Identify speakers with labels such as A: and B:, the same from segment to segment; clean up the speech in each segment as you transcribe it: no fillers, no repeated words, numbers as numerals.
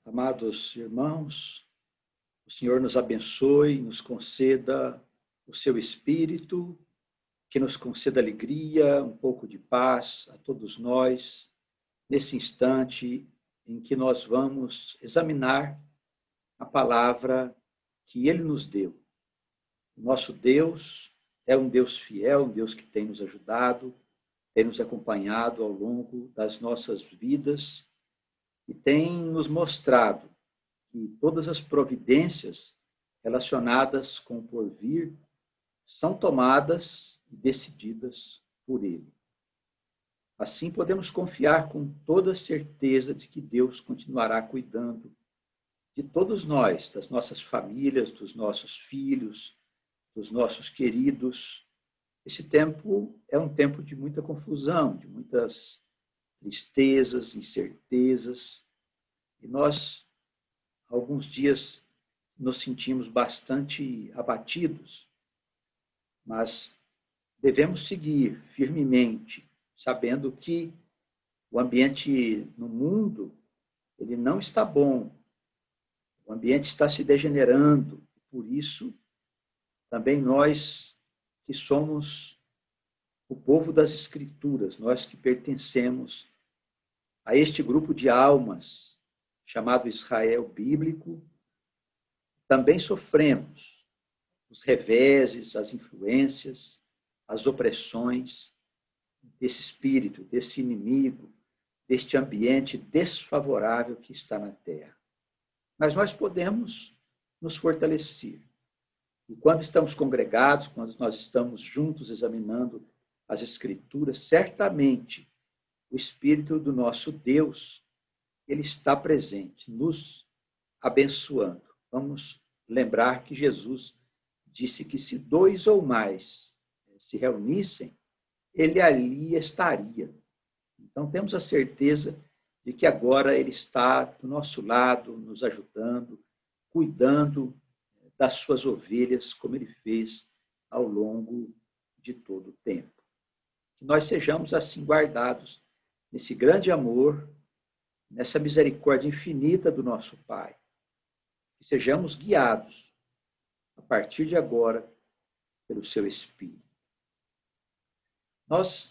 A: Amados irmãos, o Senhor nos abençoe, nos conceda o seu Espírito, que nos conceda alegria, um pouco de paz a todos nós, nesse instante em que nós vamos examinar a palavra que Ele nos deu. O nosso Deus é um Deus fiel, um Deus que tem nos ajudado, tem nos acompanhado ao longo das nossas vidas e tem nos mostrado que todas as providências relacionadas com o porvir são tomadas e decididas por Ele. Assim, podemos confiar com toda certeza de que Deus continuará cuidando de todos nós, das nossas famílias, dos nossos filhos, dos nossos queridos. Esse tempo é um tempo de muita confusão, de muitas tristezas, incertezas, e nós, há alguns dias, nos sentimos bastante abatidos, mas devemos seguir firmemente, sabendo que o ambiente no mundo, ele não está bom, o ambiente está se degenerando, por isso, também nós que somos o povo das Escrituras, nós que pertencemos a este grupo de almas, chamado Israel bíblico, também sofremos os reveses, as influências, as opressões desse espírito, desse inimigo, deste ambiente desfavorável que está na terra. Mas nós podemos nos fortalecer. E quando estamos congregados, quando nós estamos juntos examinando as Escrituras, certamente o Espírito do nosso Deus, ele está presente, nos abençoando. Vamos lembrar que Jesus disse que se 2 ou mais se reunissem, ele ali estaria. Então, temos a certeza de que agora ele está do nosso lado, nos ajudando, cuidando das suas ovelhas, como ele fez ao longo de todo o tempo. Que nós sejamos assim guardados nesse grande amor, nessa misericórdia infinita do nosso Pai. Que sejamos guiados, a partir de agora, pelo seu Espírito. Nós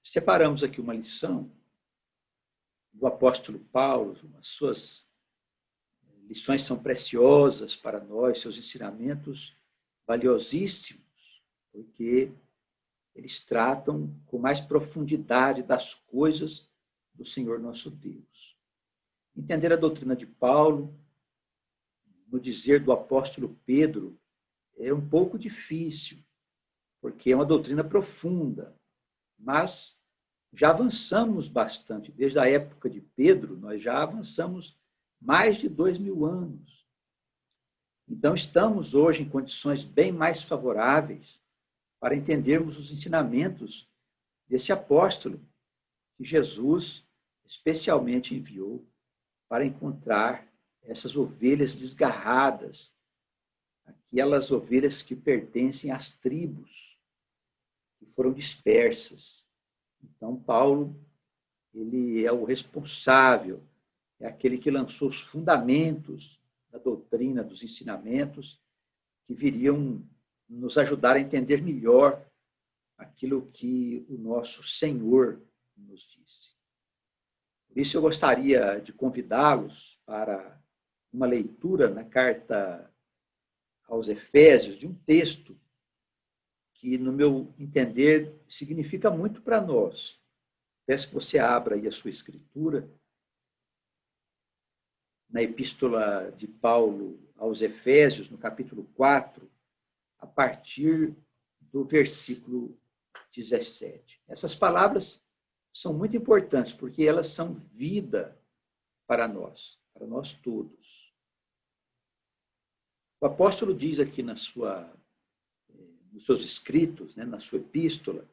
A: separamos aqui uma lição do apóstolo Paulo, as suas lições são preciosas para nós, seus ensinamentos valiosíssimos, porque eles tratam com mais profundidade das coisas do Senhor nosso Deus. Entender a doutrina de Paulo, no dizer do apóstolo Pedro, é um pouco difícil, porque é uma doutrina profunda, mas já avançamos bastante. Desde a época de Pedro, nós já avançamos mais de 2000 anos. Então, estamos hoje em condições bem mais favoráveis para entendermos os ensinamentos desse apóstolo que Jesus especialmente enviou para encontrar essas ovelhas desgarradas, aquelas ovelhas que pertencem às tribos, que foram dispersas. Então, Paulo, ele é o responsável, é aquele que lançou os fundamentos da doutrina, dos ensinamentos, que viriam nos ajudar a entender melhor aquilo que o nosso Senhor nos disse. Por isso, eu gostaria de convidá-los para uma leitura na carta aos Efésios, de um texto que, no meu entender, significa muito para nós. Peço que você abra aí a sua escritura, na epístola de Paulo aos Efésios, no capítulo 4, a partir do versículo 17. Essas palavras são muito importantes, porque elas são vida para nós todos. O apóstolo diz aqui nos seus escritos, na sua epístola,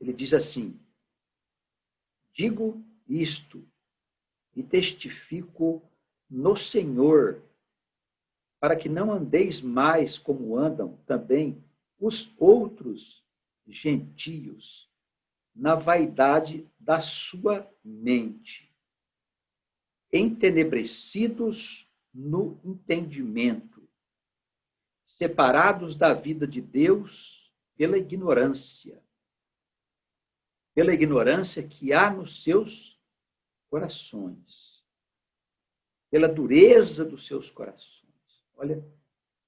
A: ele diz assim: digo isto e testifico no Senhor, para que não andeis mais como andam também os outros gentios, na vaidade da sua mente, entenebrecidos no entendimento, separados da vida de Deus pela ignorância que há nos seus corações, pela dureza dos seus corações. Olha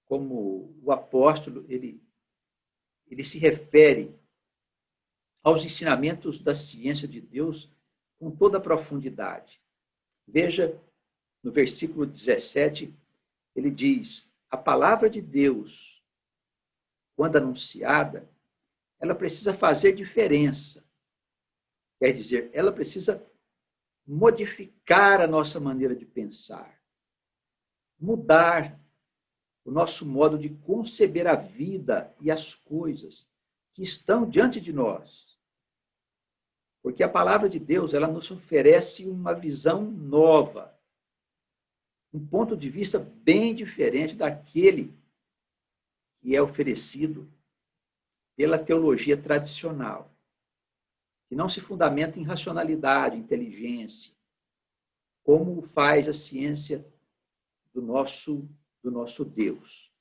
A: como o apóstolo ele se refere aos ensinamentos da ciência de Deus com toda a profundidade. Veja, no versículo 17, ele diz: a palavra de Deus, quando anunciada, ela precisa fazer diferença. Quer dizer, ela precisa modificar a nossa maneira de pensar, mudar o nosso modo de conceber a vida e as coisas que estão diante de nós. Porque a palavra de Deus, ela nos oferece uma visão nova, um ponto de vista bem diferente daquele que é oferecido pela teologia tradicional, que não se fundamenta em racionalidade, inteligência, como faz a ciência do nosso Deus.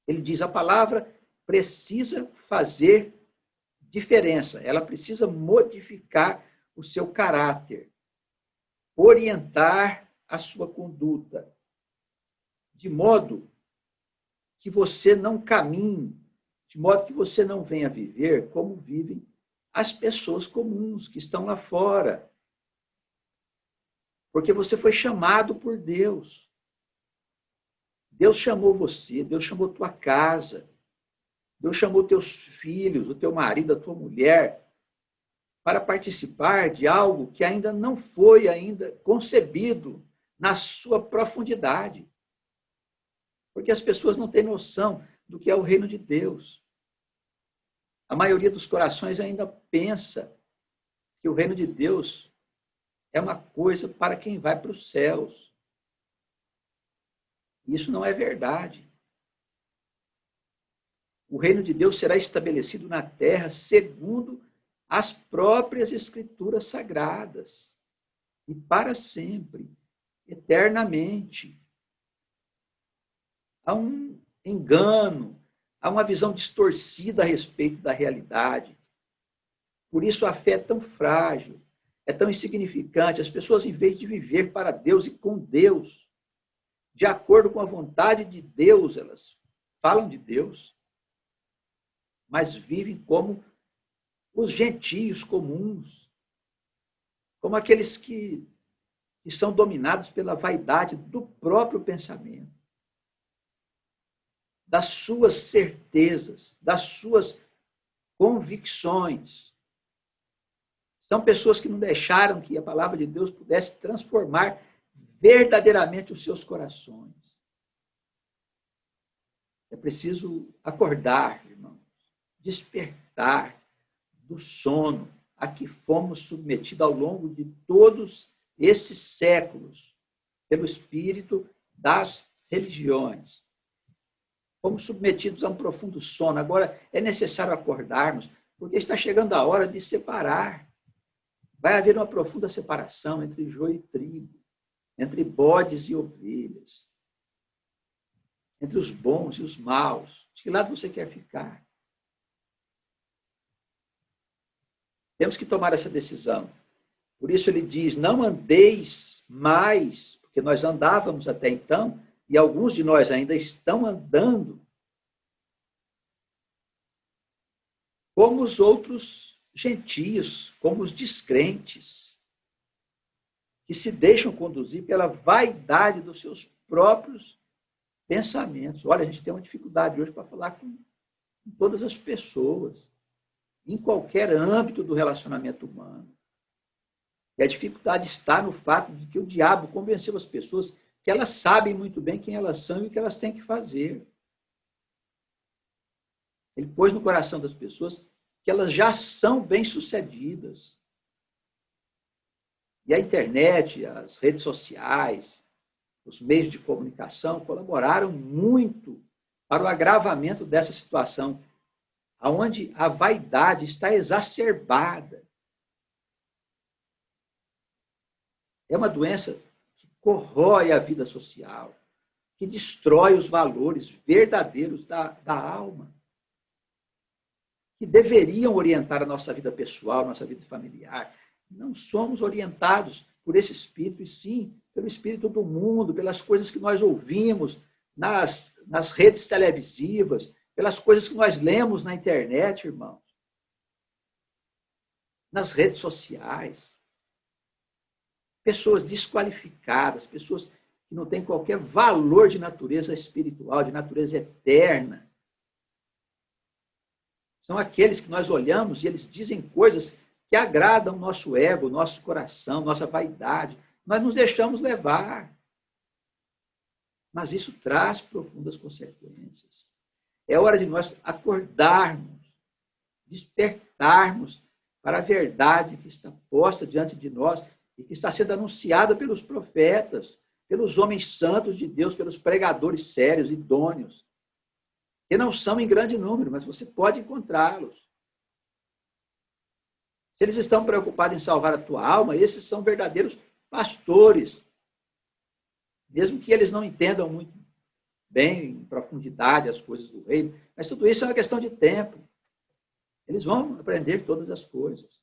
A: Ele diz, a palavra precisa fazer diferença, ela precisa modificar o seu caráter, orientar a sua conduta, de modo que você não caminhe, de modo que você não venha viver como vivem as pessoas comuns que estão lá fora. Porque você foi chamado por Deus. Deus chamou você, Deus chamou tua casa, Deus chamou teus filhos, o teu marido, a tua mulher, para participar de algo que ainda não foi ainda concebido na sua profundidade. Porque as pessoas não têm noção do que é o reino de Deus. A maioria dos corações ainda pensa que o reino de Deus é uma coisa para quem vai para os céus. Isso não é verdade. O reino de Deus será estabelecido na terra segundo as próprias escrituras sagradas e para sempre, eternamente. Há um engano, há uma visão distorcida a respeito da realidade. Por isso a fé é tão frágil, é tão insignificante. As pessoas, em vez de viver para Deus e com Deus, de acordo com a vontade de Deus, elas falam de Deus, mas vivem como os gentios comuns, como aqueles que são dominados pela vaidade do próprio pensamento, das suas certezas, das suas convicções. São pessoas que não deixaram que a palavra de Deus pudesse transformar verdadeiramente os seus corações. É preciso acordar, irmãos, despertar do sono a que fomos submetidos ao longo de todos esses séculos pelo espírito das religiões. Fomos submetidos a um profundo sono. Agora é necessário acordarmos, porque está chegando a hora de separar. Vai haver uma profunda separação entre joio e trigo, entre bodes e ovelhas, entre os bons e os maus. De que lado você quer ficar? Temos que tomar essa decisão. Por isso ele diz, não andeis mais, porque nós andávamos até então, e alguns de nós ainda estão andando, como os outros gentios, como os descrentes, que se deixam conduzir pela vaidade dos seus próprios pensamentos. Olha, a gente tem uma dificuldade hoje para falar com todas as pessoas, em qualquer âmbito do relacionamento humano. E a dificuldade está no fato de que o diabo convenceu as pessoas que elas sabem muito bem quem elas são e o que elas têm que fazer. Ele pôs no coração das pessoas que elas já são bem-sucedidas. E a internet, as redes sociais, os meios de comunicação colaboraram muito para o agravamento dessa situação, onde a vaidade está exacerbada. É uma doença que corrói a vida social, que destrói os valores verdadeiros da alma, que deveriam orientar a nossa vida pessoal, a nossa vida familiar. Não somos orientados por esse espírito, e sim pelo espírito do mundo, pelas coisas que nós ouvimos nas redes televisivas, pelas coisas que nós lemos na internet, irmãos, nas redes sociais. Pessoas desqualificadas, pessoas que não têm qualquer valor de natureza espiritual, de natureza eterna. São aqueles que nós olhamos e eles dizem coisas que agradam o nosso ego, o nosso coração, nossa vaidade. Nós nos deixamos levar. Mas isso traz profundas consequências. É hora de nós acordarmos, despertarmos para a verdade que está posta diante de nós e que está sendo anunciada pelos profetas, pelos homens santos de Deus, pelos pregadores sérios, idôneos, que não são em grande número, mas você pode encontrá-los. Se eles estão preocupados em salvar a tua alma, esses são verdadeiros pastores. Mesmo que eles não entendam muito bem, em profundidade, as coisas do reino, mas tudo isso é uma questão de tempo. Eles vão aprender todas as coisas.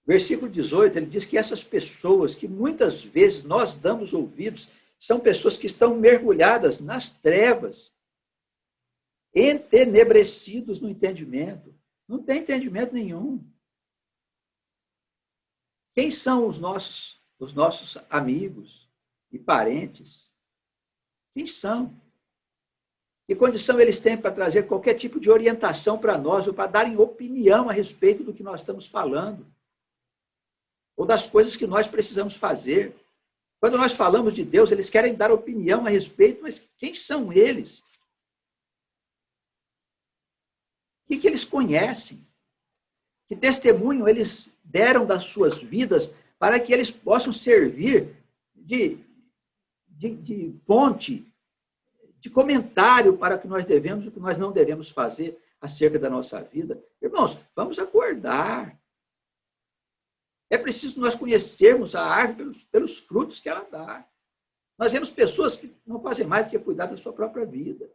A: Versículo 18, ele diz que essas pessoas que muitas vezes nós damos ouvidos são pessoas que estão mergulhadas nas trevas, entenebrecidos no entendimento. Não tem entendimento nenhum. Quem são os nossos amigos e parentes? Quem são? Que condição eles têm para trazer qualquer tipo de orientação para nós ou para darem opinião a respeito do que nós estamos falando? Ou das coisas que nós precisamos fazer? Quando nós falamos de Deus, eles querem dar opinião a respeito, mas quem são eles? O que eles conhecem? Que testemunho eles deram das suas vidas para que eles possam servir de fonte, de comentário para o que nós devemos e o que nós não devemos fazer acerca da nossa vida? Irmãos, vamos acordar. É preciso nós conhecermos a árvore pelos frutos que ela dá. Nós vemos pessoas que não fazem mais do que cuidar da sua própria vida.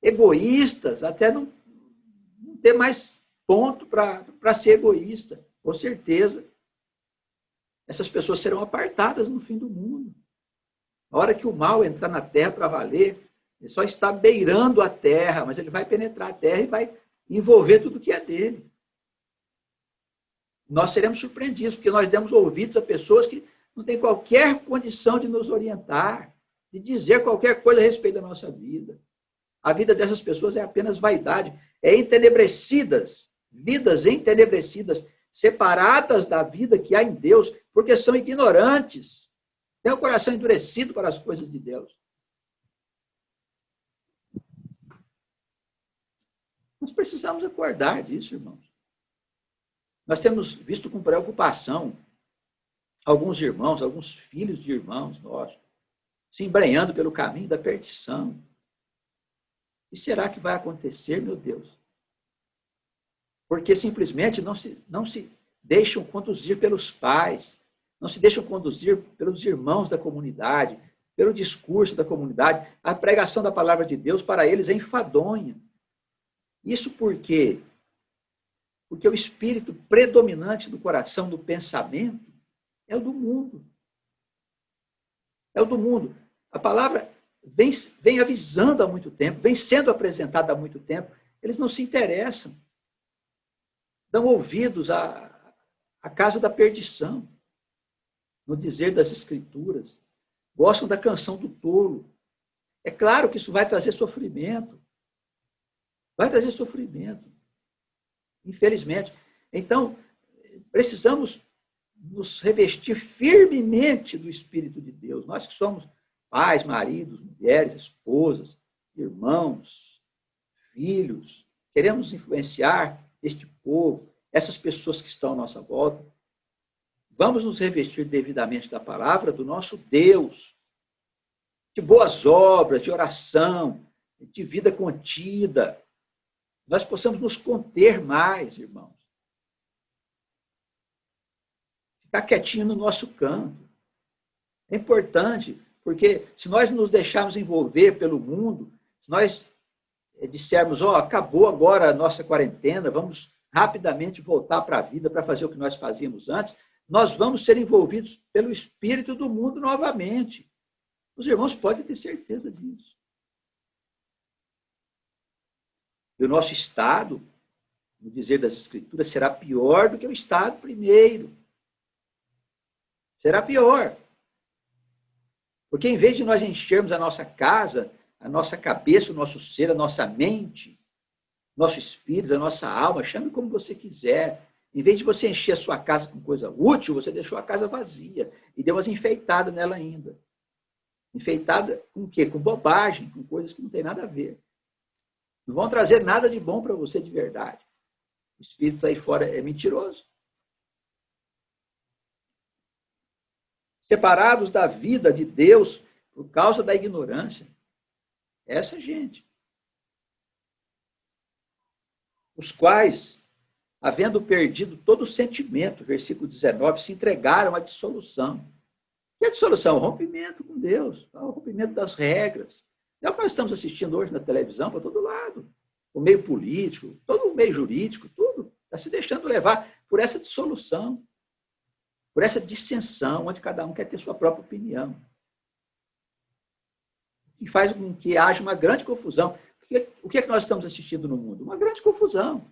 A: Egoístas, até não ter mais ponto para ser egoísta, com certeza. Essas pessoas serão apartadas no fim do mundo. A hora que o mal entrar na terra para valer, ele só está beirando a terra, mas ele vai penetrar a terra e vai envolver tudo que é dele. Nós seremos surpreendidos, porque nós demos ouvidos a pessoas que não têm qualquer condição de nos orientar, de dizer qualquer coisa a respeito da nossa vida. A vida dessas pessoas é apenas vaidade, é entenebrecidas, vidas entenebrecidas, separadas da vida que há em Deus, porque são ignorantes, têm o coração endurecido para as coisas de Deus. Nós precisamos acordar disso, irmãos. Nós temos visto com preocupação alguns irmãos, alguns filhos de irmãos nossos, se embrenhando pelo caminho da perdição. E será que vai acontecer, meu Deus? Porque simplesmente não se deixam conduzir pelos pais, não se deixam conduzir pelos irmãos da comunidade, pelo discurso da comunidade. A pregação da palavra de Deus para eles é enfadonha. Isso por quê? Porque o espírito predominante do coração, do pensamento, é o do mundo. É o do mundo. A palavra vem avisando há muito tempo, vem sendo apresentada há muito tempo. Eles não se interessam. Dão ouvidos à casa da perdição, no dizer das Escrituras. Gostam da canção do tolo. É claro que isso vai trazer sofrimento. Vai trazer sofrimento. Infelizmente. Então, precisamos nos revestir firmemente do Espírito de Deus. Nós que somos pais, maridos, mulheres, esposas, irmãos, filhos, queremos influenciar este povo, essas pessoas que estão à nossa volta. Vamos nos revestir devidamente da palavra do nosso Deus, de boas obras, de oração, de vida contida, Nós possamos nos conter mais, irmãos. Ficar quietinho no nosso canto. É importante, porque se nós nos deixarmos envolver pelo mundo, se nós dissermos, acabou agora a nossa quarentena, vamos rapidamente voltar para a vida, para fazer o que nós fazíamos antes, nós vamos ser envolvidos pelo espírito do mundo novamente. Os irmãos podem ter certeza disso. E o nosso estado, no dizer das Escrituras, será pior do que o estado primeiro. Será pior. Porque em vez de nós enchermos a nossa casa, a nossa cabeça, o nosso ser, a nossa mente, nosso espírito, a nossa alma, chame como você quiser. Em vez de você encher a sua casa com coisa útil, você deixou a casa vazia e deu umas enfeitadas nela ainda. Enfeitada com o quê? Com bobagem, com coisas que não tem nada a ver. Não vão trazer nada de bom para você de verdade. O espírito aí fora é mentiroso. Separados da vida de Deus por causa da ignorância. Essa gente. Os quais, havendo perdido todo o sentimento, versículo 19, se entregaram à dissolução. Que é a dissolução? O rompimento com Deus, o rompimento das regras. É o que nós estamos assistindo hoje na televisão, para todo lado. O meio político, todo o meio jurídico, tudo está se deixando levar por essa dissolução, por essa dissensão, onde cada um quer ter sua própria opinião. E faz com que haja uma grande confusão. O que é que nós estamos assistindo no mundo? Uma grande confusão.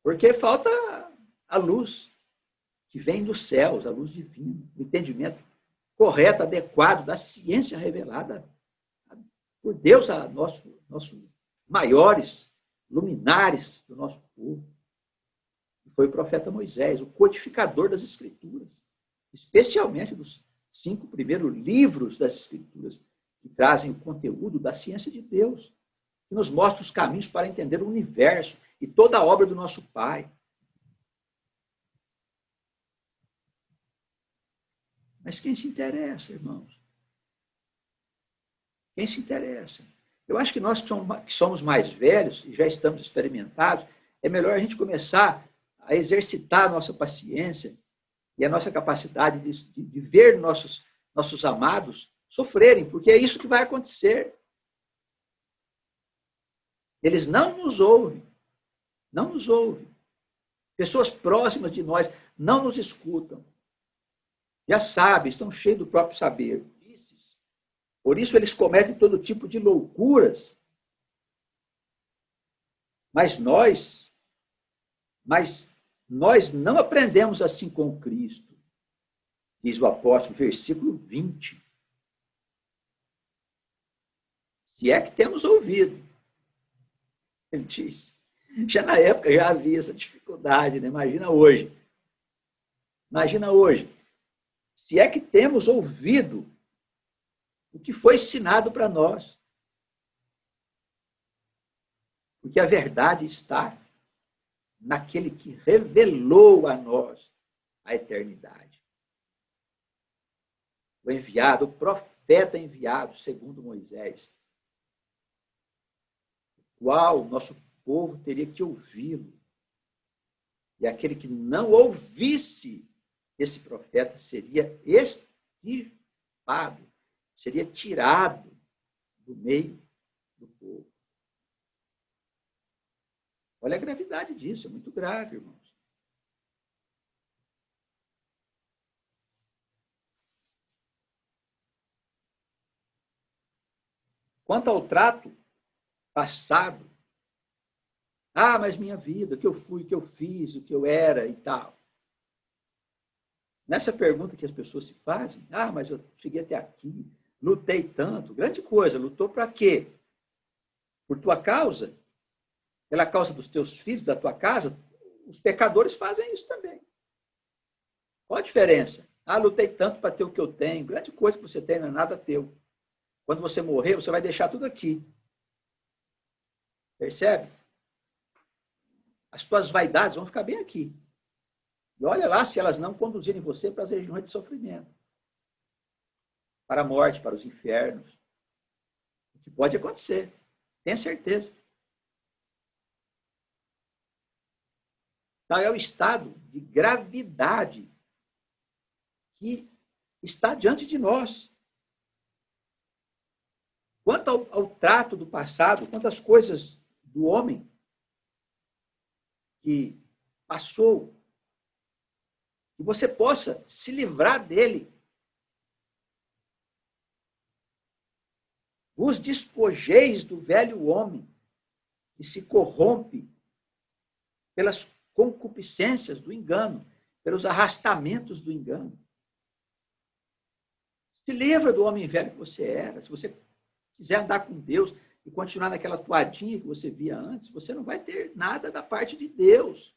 A: Porque falta a luz que vem dos céus, a luz divina, o entendimento correto, adequado da ciência revelada por Deus a nossos maiores luminares do nosso povo. Foi o profeta Moisés, o codificador das Escrituras, especialmente dos 5 primeiros livros das Escrituras, que trazem o conteúdo da ciência de Deus, que nos mostra os caminhos para entender o universo e toda a obra do nosso Pai. Mas quem se interessa, irmãos? Quem se interessa? Eu acho que nós que somos mais velhos e já estamos experimentados, é melhor a gente começar a exercitar a nossa paciência e a nossa capacidade de ver nossos amados sofrerem, porque é isso que vai acontecer. Eles não nos ouvem. Não nos ouvem. Pessoas próximas de nós não nos escutam. Já sabem, estão cheios do próprio saber. Por isso eles cometem todo tipo de loucuras. Mas nós não aprendemos assim com Cristo. Diz o apóstolo, versículo 20. Se é que temos ouvido. Ele diz. Já na época já havia essa dificuldade, né? Imagina hoje. Imagina hoje. Se é que temos ouvido o que foi ensinado para nós. Porque a verdade está naquele que revelou a nós a eternidade. O enviado, o profeta enviado, segundo Moisés, o qual nosso povo teria que ouvi-lo. E aquele que não ouvisse esse profeta seria extirpado, seria tirado do meio do povo. Olha a gravidade disso, é muito grave, irmãos. Quanto ao trato passado, mas minha vida, o que eu fui, o que eu fiz, o que eu era e tal. Nessa pergunta que as pessoas se fazem, mas eu cheguei até aqui, lutei tanto, grande coisa, lutou para quê? Por tua causa? Pela causa dos teus filhos, da tua casa? Os pecadores fazem isso também. Qual a diferença? Lutei tanto para ter o que eu tenho, grande coisa que você tem, não é nada teu. Quando você morrer, você vai deixar tudo aqui. Percebe? As tuas vaidades vão ficar bem aqui. E olha lá se elas não conduzirem você para as regiões de sofrimento. Para a morte, para os infernos. O que pode acontecer. Tenha certeza. Então, é o estado de gravidade que está diante de nós. Quanto ao trato do passado, quanto às coisas do homem que passou, que você possa se livrar dele. Vos despojeis do velho homem, que se corrompe pelas concupiscências do engano, pelos arrastamentos do engano. Se livra do homem velho que você era. Se você quiser andar com Deus e continuar naquela toadinha que você via antes, você não vai ter nada da parte de Deus.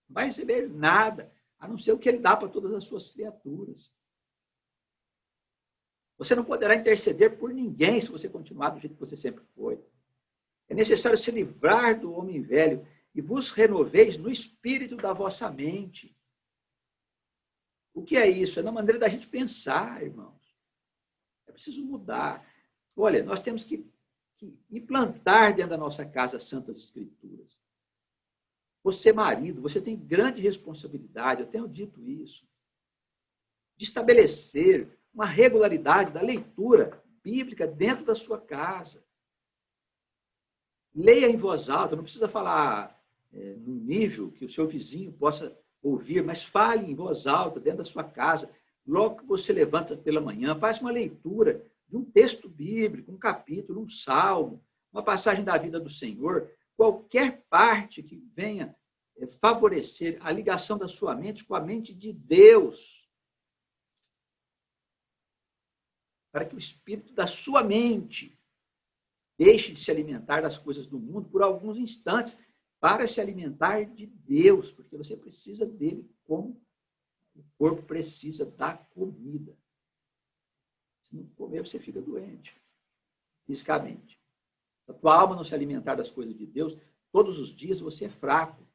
A: Não vai receber nada, a não ser o que ele dá para todas as suas criaturas. Você não poderá interceder por ninguém se você continuar do jeito que você sempre foi. É necessário se livrar do homem velho e vos renoveis no espírito da vossa mente. O que é isso? É na maneira da gente pensar, irmãos. É preciso mudar. Olha, nós temos que implantar dentro da nossa casa as Santas Escrituras. Você, marido, você tem grande responsabilidade, eu tenho dito isso, de estabelecer uma regularidade da leitura bíblica dentro da sua casa. Leia em voz alta, não precisa falar num nível que o seu vizinho possa ouvir, mas fale em voz alta dentro da sua casa. Logo que você levanta pela manhã, faz uma leitura de um texto bíblico, um capítulo, um salmo, uma passagem da vida do Senhor, qualquer parte que venha favorecer a ligação da sua mente com a mente de Deus, para que o espírito da sua mente deixe de se alimentar das coisas do mundo por alguns instantes, para se alimentar de Deus, porque você precisa dele como o corpo precisa da comida. Se não comer, você fica doente, fisicamente. Se a tua alma não se alimentar das coisas de Deus, todos os dias você é fraco.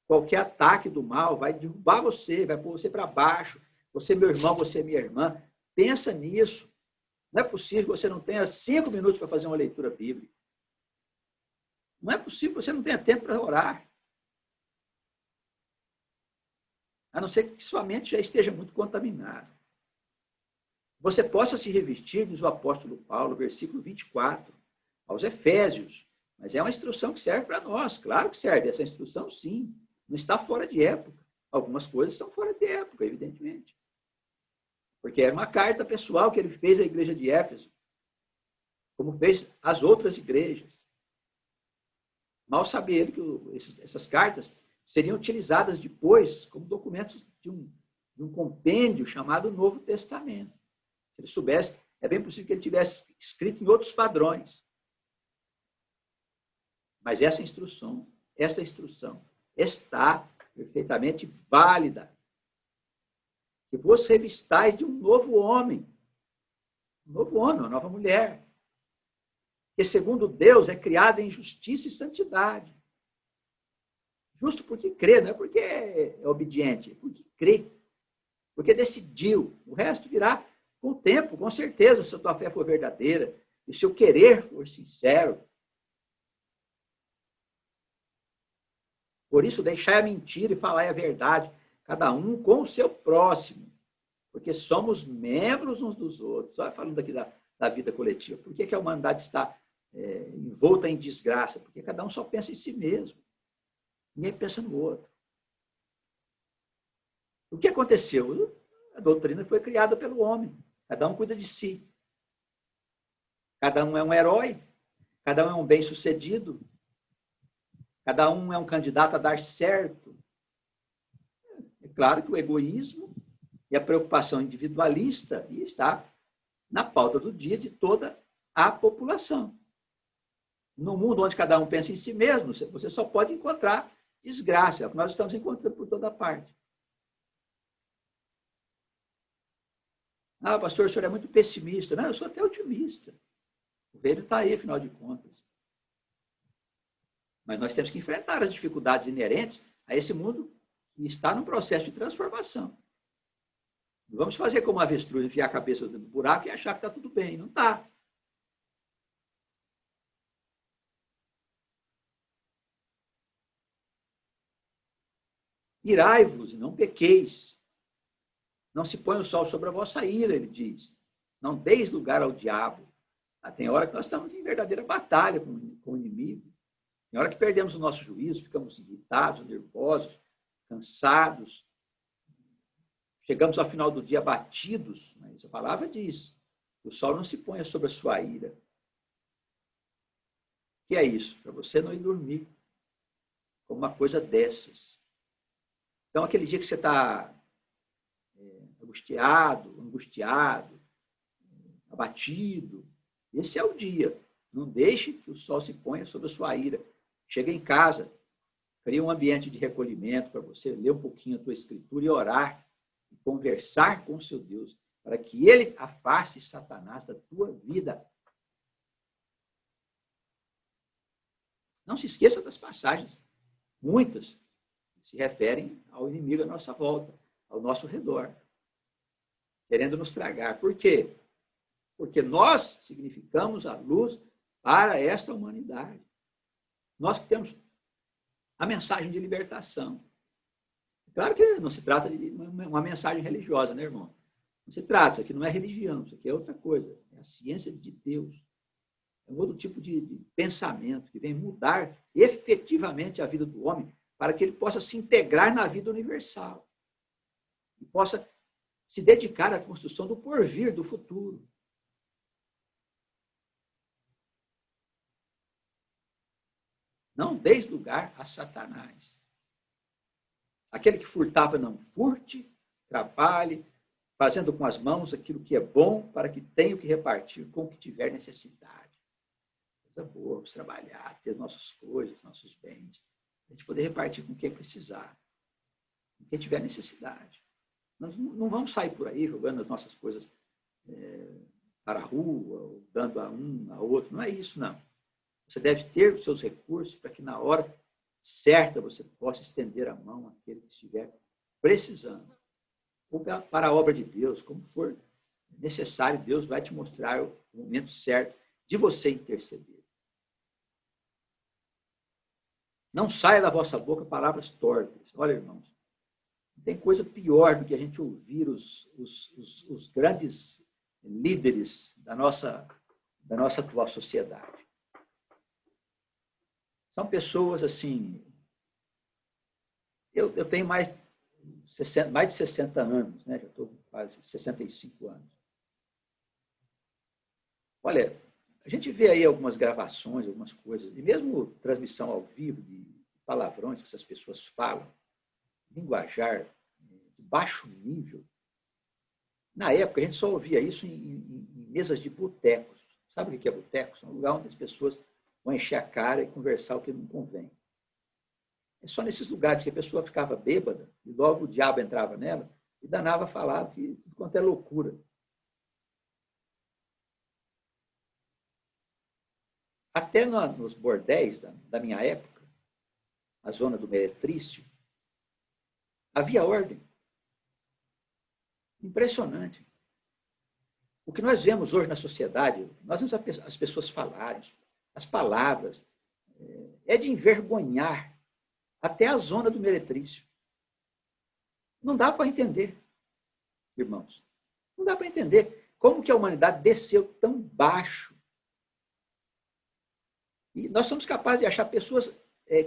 A: Qualquer ataque do mal vai derrubar você, vai pôr você para baixo. Você é meu irmão, você é minha irmã. Pensa nisso. Não é possível que você não tenha 5 minutos para fazer uma leitura bíblica. Não é possível que você não tenha tempo para orar. A não ser que sua mente já esteja muito contaminada. Você possa se revestir, diz o apóstolo Paulo, versículo 24, aos Efésios. Mas é uma instrução que serve para nós. Claro que serve. Essa instrução, sim. Não está fora de época. Algumas coisas estão fora de época, evidentemente. Porque era uma carta pessoal que ele fez à igreja de Éfeso, como fez às outras igrejas. Mal sabia ele que essas cartas seriam utilizadas depois como documentos de um compêndio chamado Novo Testamento. Se ele soubesse, é bem possível que ele tivesse escrito em outros padrões. Mas essa instrução está perfeitamente válida. Que vos revistais de um novo homem. Um novo homem, uma nova mulher. Que, segundo Deus, é criada em justiça e santidade. Justo porque crê, não é porque é obediente, é porque crê. Porque decidiu. O resto virá com o tempo, com certeza, se a tua fé for verdadeira e se o querer for sincero. Por isso, deixai a mentira e falai a verdade, cada um com o seu próximo, porque somos membros uns dos outros. Olha, falando aqui da vida coletiva. Por que a humanidade está envolta em desgraça? Porque cada um só pensa em si mesmo. Ninguém pensa no outro. O que aconteceu? A doutrina foi criada pelo homem. Cada um cuida de si. Cada um é um herói. Cada um é um bem-sucedido. Cada um é um candidato a dar certo. É claro que o egoísmo e a preocupação individualista está na pauta do dia de toda a população. No mundo onde cada um pensa em si mesmo, você só pode encontrar desgraça. É o que nós estamos encontrando por toda parte. Ah, pastor, o senhor é muito pessimista. Não, eu sou até otimista. O reino está aí, afinal de contas. Mas nós temos que enfrentar as dificuldades inerentes a esse mundo que está num processo de transformação. Não vamos fazer como a avestruz, enfiar a cabeça dentro do buraco e achar que está tudo bem. Não está. Irai-vos e não pequeis. Não se põe o sol sobre a vossa ira, ele diz. Não deis lugar ao diabo. Tem hora que nós estamos em verdadeira batalha com o inimigo. Tem hora que perdemos o nosso juízo, ficamos irritados, nervosos, cansados. Chegamos ao final do dia abatidos, mas a palavra diz: o sol não se ponha sobre a sua ira. O que é isso? Para você não ir dormir com uma coisa dessas. Então, aquele dia que você está angustiado, abatido, esse é o dia. Não deixe que o sol se ponha sobre a sua ira. Chega em casa, cria um ambiente de recolhimento para você ler um pouquinho a tua escritura e orar, e conversar com o seu Deus, para que ele afaste Satanás da tua vida. Não se esqueça das passagens, muitas, que se referem ao inimigo à nossa volta, ao nosso redor, querendo nos tragar. Por quê? Porque nós significamos a luz para esta humanidade. Nós que temos a mensagem de libertação. Claro que não se trata de uma mensagem religiosa, né, irmão? Não se trata, isso aqui não é religião, isso aqui é outra coisa. É a ciência de Deus. É um outro tipo de pensamento que vem mudar efetivamente a vida do homem para que ele possa se integrar na vida universal e possa se dedicar à construção do porvir, do futuro. Não deis lugar a Satanás. Aquele que furtava, não furte, trabalhe, fazendo com as mãos aquilo que é bom, para que tenha o que repartir com o que tiver necessidade. Coisa boa, vamos trabalhar, ter nossas coisas, nossos bens, a gente poder repartir com quem precisar, com quem tiver necessidade. Nós não vamos sair por aí jogando as nossas coisas para a rua, ou dando a um, a outro, não é isso, não. Você deve ter os seus recursos para que na hora certa você possa estender a mão àquele que estiver precisando. Ou para a obra de Deus, como for necessário, Deus vai te mostrar o momento certo de você interceder. Não saia da vossa boca palavras torpes. Olha, irmãos, não tem coisa pior do que a gente ouvir os grandes líderes da nossa atual sociedade. São pessoas assim... Eu tenho mais de 60 anos, né? Já estou com quase 65 anos. Olha, a gente vê aí algumas gravações, algumas coisas, e mesmo transmissão ao vivo de palavrões que essas pessoas falam, linguajar de baixo nível. Na época, a gente só ouvia isso em mesas de botecos. Sabe o que é boteco? É um lugar onde as pessoas vão encher a cara e conversar o que não convém. É só nesses lugares que a pessoa ficava bêbada e logo o diabo entrava nela e danava a falar que tudo quanto é loucura. Até nos bordéis da minha época, a zona do Meretrício, havia ordem. Impressionante. O que nós vemos hoje na sociedade, nós vemos as pessoas falarem, as palavras, é de envergonhar até a zona do Meretrício. Não dá para entender, irmãos. Não dá para entender como que a humanidade desceu tão baixo. E nós somos capazes de achar pessoas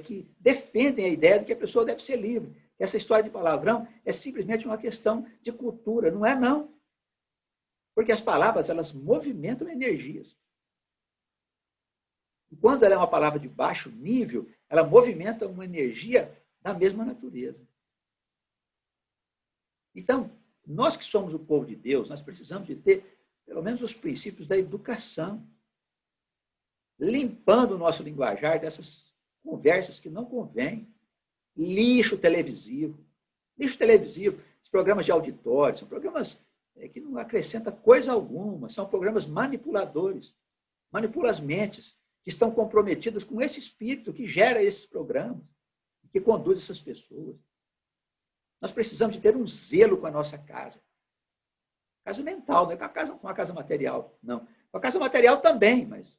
A: que defendem a ideia de que a pessoa deve ser livre. Que essa história de palavrão é simplesmente uma questão de cultura. Não é, não. Porque as palavras, elas movimentam energias. E quando ela é uma palavra de baixo nível, ela movimenta uma energia da mesma natureza. Então, nós que somos o povo de Deus, nós precisamos de ter, pelo menos, os princípios da educação, limpando o nosso linguajar dessas conversas que não convêm. Lixo televisivo. Lixo televisivo, os programas de auditório, são programas que não acrescentam coisa alguma, são programas manipuladores, manipulam as mentes, que estão comprometidas com esse espírito que gera esses programas, que conduz essas pessoas. Nós precisamos de ter um zelo com a nossa casa. Casa mental, não é com a casa material, não. Com a casa material também, mas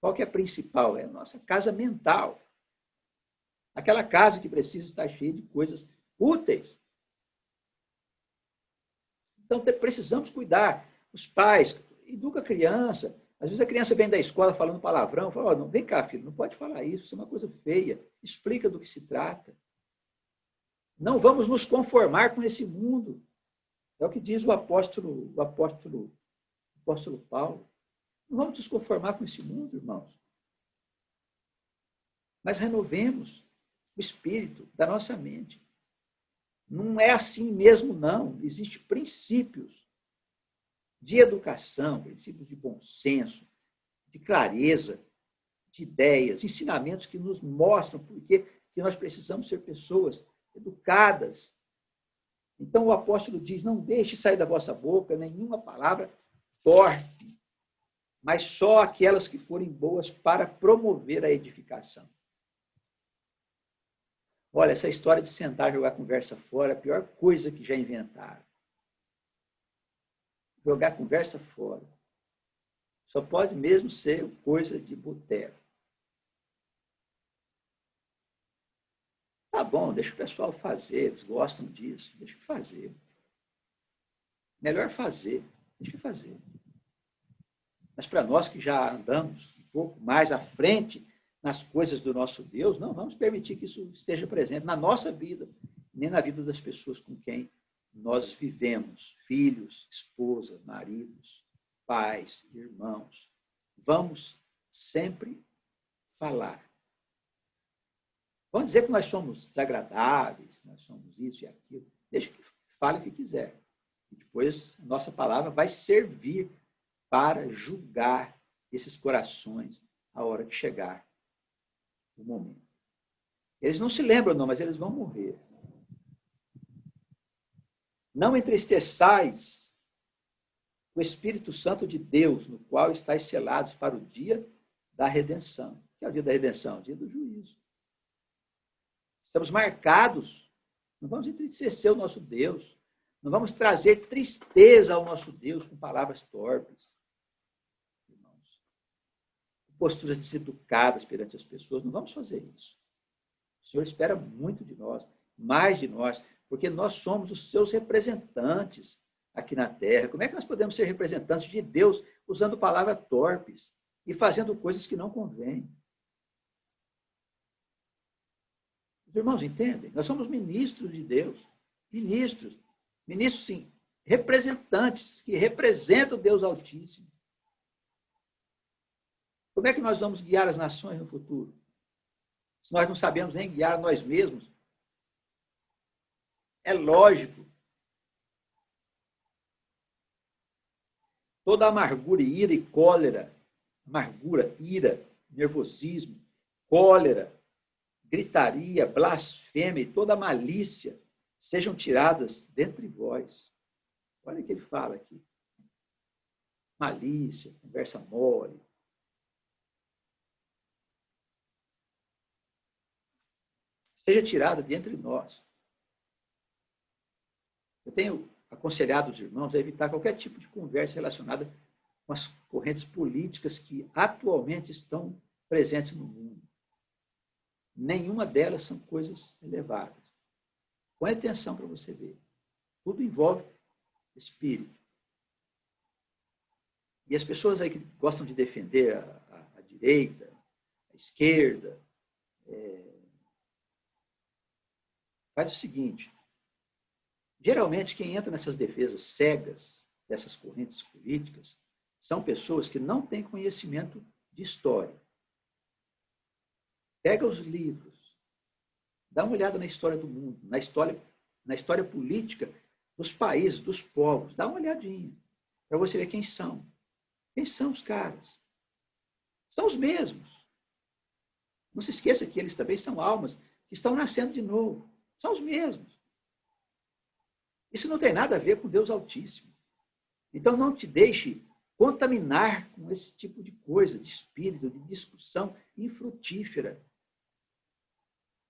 A: qual que é a principal? É a nossa casa mental. Aquela casa que precisa estar cheia de coisas úteis. Então, precisamos cuidar. Os pais, educa a criança. Às vezes a criança vem da escola falando palavrão, fala, não, vem cá, filho, não pode falar isso é uma coisa feia. Explica do que se trata. Não vamos nos conformar com esse mundo. É o que diz o apóstolo Paulo. Não vamos nos conformar com esse mundo, irmãos. Mas renovemos o espírito da nossa mente. Não é assim mesmo, não. Existem princípios de educação, princípios de bom senso, de clareza, de ideias, ensinamentos que nos mostram por que nós precisamos ser pessoas educadas. Então o apóstolo diz, não deixe sair da vossa boca nenhuma palavra torpe, mas só aquelas que forem boas para promover a edificação. Olha, essa história de sentar e jogar conversa fora é a pior coisa que já inventaram. Jogar conversa fora. Só pode mesmo ser coisa de boteco. Tá bom, deixa o pessoal fazer, eles gostam disso, deixa eu fazer. Melhor fazer, deixa eu fazer. Mas para nós que já andamos um pouco mais à frente nas coisas do nosso Deus, não vamos permitir que isso esteja presente na nossa vida, nem na vida das pessoas com quem nós vivemos, filhos, esposa, maridos, pais, irmãos. Vamos sempre falar. Vamos dizer que nós somos desagradáveis, que nós somos isso e aquilo. Deixa que fale o que quiser. E depois a nossa palavra vai servir para julgar esses corações a hora que chegar o momento. Eles não se lembram, não, mas eles vão morrer. Não entristeçais o Espírito Santo de Deus, no qual estáis selados para o dia da redenção. Que é o dia da redenção? O dia do juízo. Estamos marcados. Não vamos entristecer o nosso Deus. Não vamos trazer tristeza ao nosso Deus com palavras torpes. Irmãos, posturas deseducadas perante as pessoas. Não vamos fazer isso. O Senhor espera muito de nós, mais de nós, porque nós somos os seus representantes aqui na Terra. Como é que nós podemos ser representantes de Deus usando palavras torpes e fazendo coisas que não convêm? Os irmãos entendem? Nós somos ministros de Deus. Ministros, sim, representantes que representam Deus Altíssimo. Como é que nós vamos guiar as nações no futuro? Se nós não sabemos nem guiar nós mesmos, é lógico. Toda amargura, ira e cólera, amargura, ira, nervosismo, cólera, gritaria, blasfêmia e toda malícia sejam tiradas dentre vós. Olha o que ele fala aqui. Malícia, conversa mole. Seja tirada de entre nós. Eu tenho aconselhado os irmãos a evitar qualquer tipo de conversa relacionada com as correntes políticas que atualmente estão presentes no mundo. Nenhuma delas são coisas elevadas. Põe atenção para você ver. Tudo envolve espírito. E as pessoas aí que gostam de defender a direita, a esquerda, faz o seguinte. Geralmente, quem entra nessas defesas cegas dessas correntes políticas são pessoas que não têm conhecimento de história. Pega os livros, dá uma olhada na história do mundo, na história política dos países, dos povos. Dá uma olhadinha para você ver quem são. Quem são os caras? São os mesmos. Não se esqueça que eles também são almas que estão nascendo de novo. São os mesmos. Isso não tem nada a ver com Deus Altíssimo. Então, não te deixe contaminar com esse tipo de coisa, de espírito, de discussão infrutífera.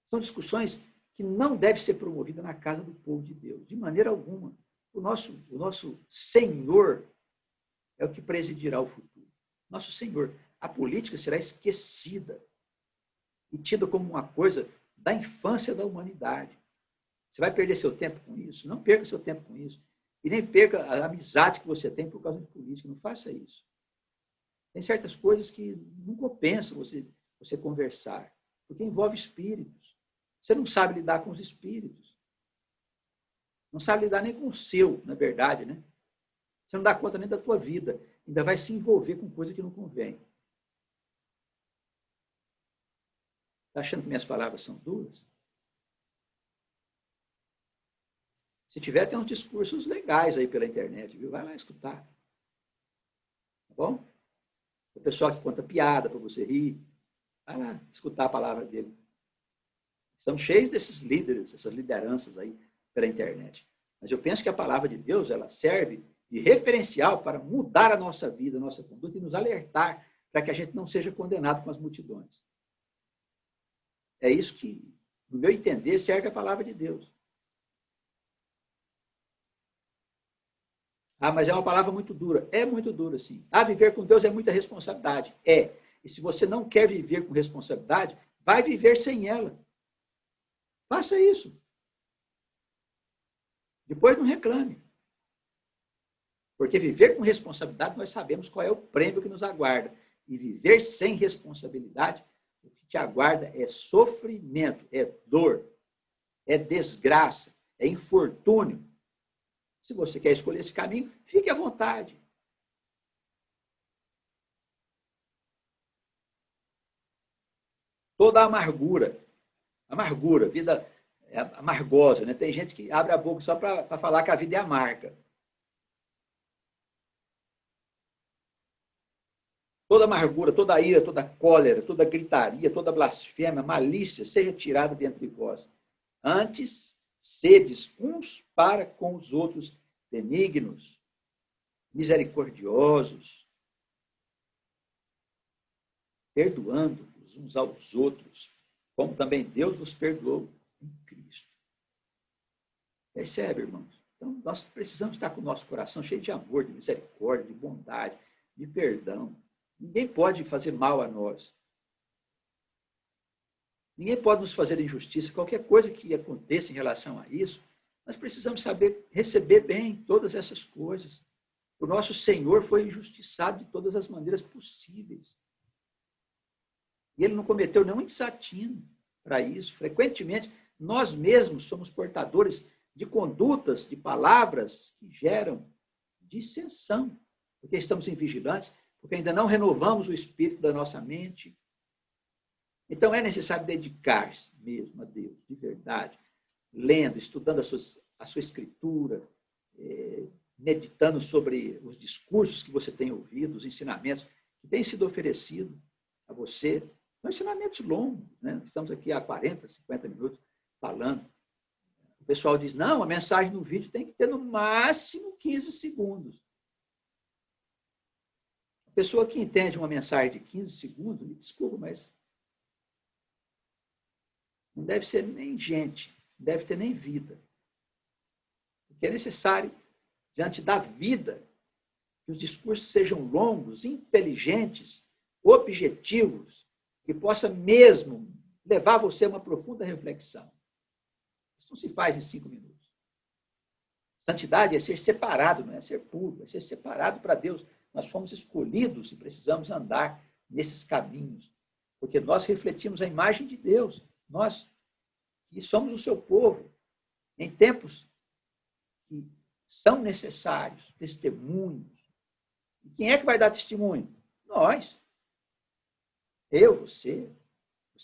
A: São discussões que não devem ser promovidas na casa do povo de Deus, de maneira alguma. O nosso Senhor é o que presidirá o futuro. Nosso Senhor. A política será esquecida e tida como uma coisa da infância da humanidade. Você vai perder seu tempo com isso? Não perca seu tempo com isso. E nem perca a amizade que você tem por causa de política. Não faça isso. Tem certas coisas que não compensa você conversar, porque envolve espíritos. Você não sabe lidar com os espíritos. Não sabe lidar nem com o seu, na verdade, né? Você não dá conta nem da tua vida. Ainda vai se envolver com coisa que não convém. Está achando que minhas palavras são duras? Se tiver, tem uns discursos legais aí pela internet, viu? Vai lá escutar. Tá bom? O pessoal que conta piada para você rir, vai lá escutar a palavra dele. Estamos cheios desses líderes, essas lideranças aí pela internet. Mas eu penso que a palavra de Deus, ela serve de referencial para mudar a nossa vida, a nossa conduta e nos alertar para que a gente não seja condenado com as multidões. É isso que, no meu entender, serve a palavra de Deus. Ah, mas é uma palavra muito dura. É muito dura, sim. Ah, viver com Deus é muita responsabilidade. É. E se você não quer viver com responsabilidade, vai viver sem ela. Faça isso. Depois não reclame. Porque viver com responsabilidade, nós sabemos qual é o prêmio que nos aguarda. E viver sem responsabilidade, o que te aguarda é sofrimento, é dor, é desgraça, é infortúnio. Se você quer escolher esse caminho, fique à vontade. Toda a amargura, vida amargosa, né? Tem gente que abre a boca só para falar que a vida é amarga. Toda amargura, toda ira, toda cólera, toda gritaria, toda blasfêmia, malícia, seja tirada de entre vós. Antes, sedes uns para com os outros benignos, misericordiosos, perdoando-os uns aos outros, como também Deus vos perdoou em Cristo. Percebe, irmãos? Então, nós precisamos estar com o nosso coração cheio de amor, de misericórdia, de bondade, de perdão. Ninguém pode fazer mal a nós. Ninguém pode nos fazer injustiça. Qualquer coisa que aconteça em relação a isso, nós precisamos saber receber bem todas essas coisas. O nosso Senhor foi injustiçado de todas as maneiras possíveis. E ele não cometeu nenhum desatino para isso. Frequentemente, nós mesmos somos portadores de condutas, de palavras que geram dissensão, porque estamos invigilantes, porque ainda não renovamos o espírito da nossa mente. Então, é necessário dedicar-se mesmo a Deus, de verdade, lendo, estudando a sua escritura, meditando sobre os discursos que você tem ouvido, os ensinamentos que têm sido oferecidos a você. São ensinamentos longos, né? Estamos aqui há 40, 50 minutos falando. O pessoal diz, não, a mensagem no vídeo tem que ter no máximo 15 segundos. A pessoa que entende uma mensagem de 15 segundos, me desculpa, mas não deve ser nem gente, não deve ter nem vida. Porque é necessário, diante da vida, que os discursos sejam longos, inteligentes, objetivos, que possa mesmo levar você a uma profunda reflexão. Isso não se faz em 5 minutos. Santidade é ser separado, não é ser puro, é ser separado para Deus. Nós fomos escolhidos e precisamos andar nesses caminhos, porque nós refletimos a imagem de Deus. Nós, que somos o seu povo, em tempos que são necessários testemunhos. E quem é que vai dar testemunho? Nós. Eu, você,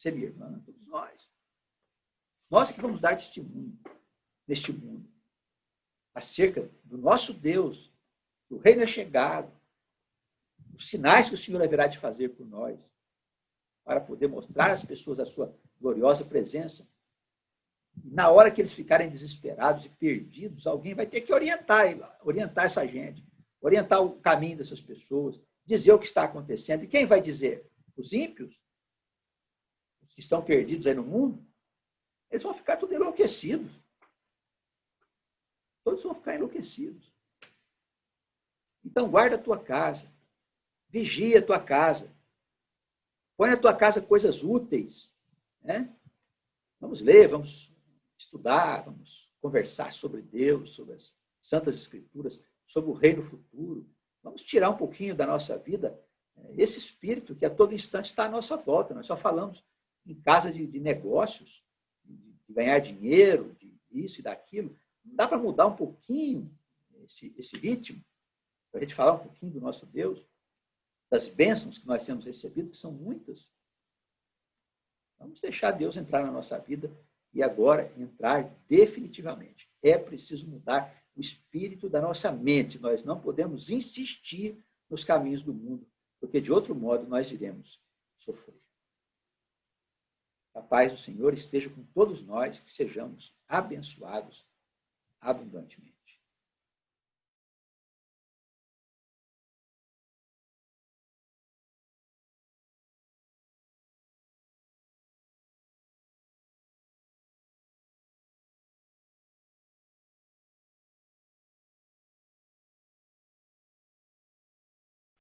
A: minha irmã, todos nós. Nós que vamos dar testemunho neste mundo acerca do nosso Deus, do reino é chegado, os sinais que o Senhor haverá de fazer por nós, para poder mostrar às pessoas a sua gloriosa presença. E na hora que eles ficarem desesperados e perdidos, alguém vai ter que orientar essa gente, orientar o caminho dessas pessoas, dizer o que está acontecendo. E quem vai dizer? Os ímpios? Os que estão perdidos aí no mundo? Eles vão ficar tudo enlouquecidos. Todos vão ficar enlouquecidos. Então, guarda a tua casa. Vigia a tua casa. Põe na tua casa coisas úteis, né? Vamos ler, vamos estudar, vamos conversar sobre Deus, sobre as Santas Escrituras, sobre o reino futuro. Vamos tirar um pouquinho da nossa vida esse espírito que a todo instante está à nossa volta. Nós só falamos em casa de negócios, de ganhar dinheiro, de isso e daquilo. Não dá para mudar um pouquinho esse ritmo, para a gente falar um pouquinho do nosso Deus, das bênçãos que nós temos recebido, que são muitas. Vamos deixar Deus entrar na nossa vida e agora entrar definitivamente. É preciso mudar o espírito da nossa mente. Nós não podemos insistir nos caminhos do mundo, porque de outro modo nós iremos sofrer. A paz do Senhor esteja com todos nós, que sejamos abençoados abundantemente.